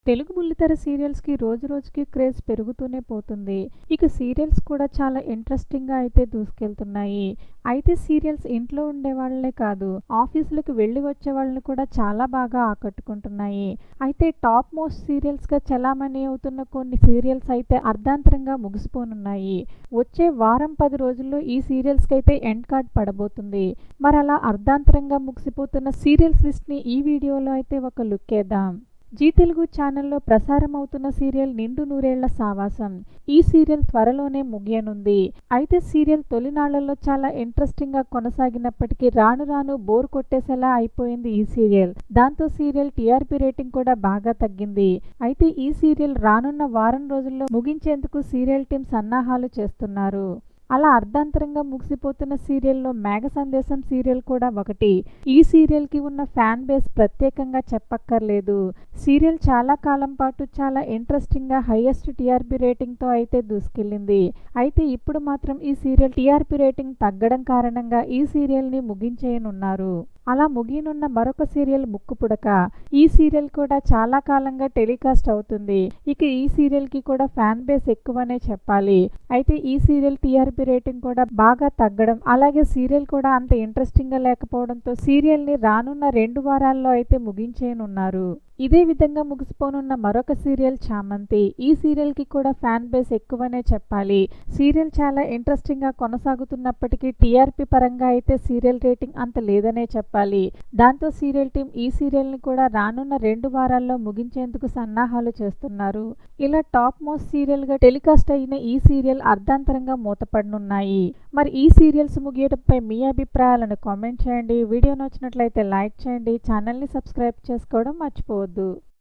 తెలుగు బుల్లితెర సీరియల్స్‌కి రోజు రోజుకి క్రేజ్ పెరుగుతూనే పోతుంది. ఇక సీరియల్స్ కూడా చాలా ఇంట్రెస్టింగ్‌గా అయితే దూసుకెళ్తున్నాయి. అయితే సీరియల్స్ ఇంట్లో ఉండేవాళ్ళే కాదు, ఆఫీసులకు వెళ్లి వచ్చే వాళ్ళని కూడా చాలా బాగా ఆకట్టుకుంటున్నాయి. అయితే టాప్ మోస్ట్ సీరియల్స్‌గా చలామణి అవుతున్న కొన్ని సీరియల్స్ అయితే అర్ధాంతరంగా ముగిసిపోనున్నాయి. వచ్చే వారం 10 రోజుల్లో ఈ సీరియల్స్‌కైతే ఎండ్ కార్డ్ పడబోతుంది. మరలా అర్ధాంతరంగా ముగిసిపోతున్న సీరియల్స్ లిస్ట్‌ని ఈ వీడియోలో అయితే ఒక లుక్కేద్దాం. జీ తెలుగు ఛానల్లో ప్రసారం అవుతున్న సీరియల్ నిండు నూరేళ్ల సావాసం. ఈ సీరియల్ త్వరలోనే ముగియనుంది. అయితే సీరియల్ తొలినాళ్లలో చాలా ఇంట్రెస్టింగ్గా కొనసాగినప్పటికీ రాను రాను బోర్ కొట్టేసేలా అయిపోయింది ఈ సీరియల్. దాంతో సీరియల్ టీఆర్పీ రేటింగ్ కూడా బాగా తగ్గింది. అయితే ఈ సీరియల్ రానున్న వారం రోజుల్లో ముగించేందుకు సీరియల్ టీం సన్నాహాలు చేస్తున్నారు. అలా అర్ధాంతరంగా ముగిసిపోతున్న సీరియల్లో మేఘ సందేశం సీరియల్ కూడా ఒకటి. ఈ సీరియల్కి ఉన్న ఫ్యాన్ బేస్ ప్రత్యేకంగా చెప్పక్కర్లేదు. సీరియల్ చాలా కాలం పాటు చాలా ఇంట్రెస్టింగ్గా హైయెస్ట్ టీఆర్పీ రేటింగ్తో అయితే దూసుకెళ్లింది. అయితే ఇప్పుడు మాత్రం ఈ సీరియల్ టీఆర్పీ రేటింగ్ తగ్గడం కారణంగా ఈ సీరియల్ని ముగించేయనున్నారు. అలా ముగియనున్న మరొక సీరియల్ ముక్కుపుడక. ఈ సీరియల్ కూడా చాలా కాలంగా టెలికాస్ట్ అవుతుంది. ఇక ఈ సీరియల్కి కూడా ఫ్యాన్ బేస్ ఎక్కువనే చెప్పాలి. అయితే ఈ సీరియల్ టీఆర్పీ రేటింగ్ కూడా బాగా తగ్గడం, అలాగే సీరియల్ కూడా అంత ఇంట్రెస్టింగ్గా లేకపోవడంతో సీరియల్ని రానున్న 2 వారాల్లో అయితే ముగించేయనున్నారు. ఇదే విధంగా ముగిసిపోనున్న మరొక సీరియల్ చామంతి. ఈ సీరియల్కి కూడా ఫ్యాన్ బేస్ ఎక్కువనే చెప్పాలి. సీరియల్ చాలా ఇంట్రెస్టింగ్గా కొనసాగుతున్నప్పటికీ టీఆర్పీ పరంగా అయితే సీరియల్ రేటింగ్ అంత లేదనే చెప్పాలి. దాంతో సీరియల్ టీం ఈ సీరియల్ని కూడా రానున్న 2 వారాల్లో ముగించేందుకు సన్నాహాలు చేస్తున్నారు. ఇలా టాప్ మోస్ట్ సీరియల్గా టెలికాస్ట్ అయిన ఈ సీరియల్ అర్ధాంతరంగా మూతపడనున్నాయి. మరి ఈ సీరియల్స్ ముగియడంపై మీ అభిప్రాయాలను కామెంట్ చేయండి. వీడియో నచ్చినట్లయితే లైక్ చేయండి. ఛానల్ని సబ్స్క్రైబ్ చేసుకోవడం మర్చిపోవద్దు.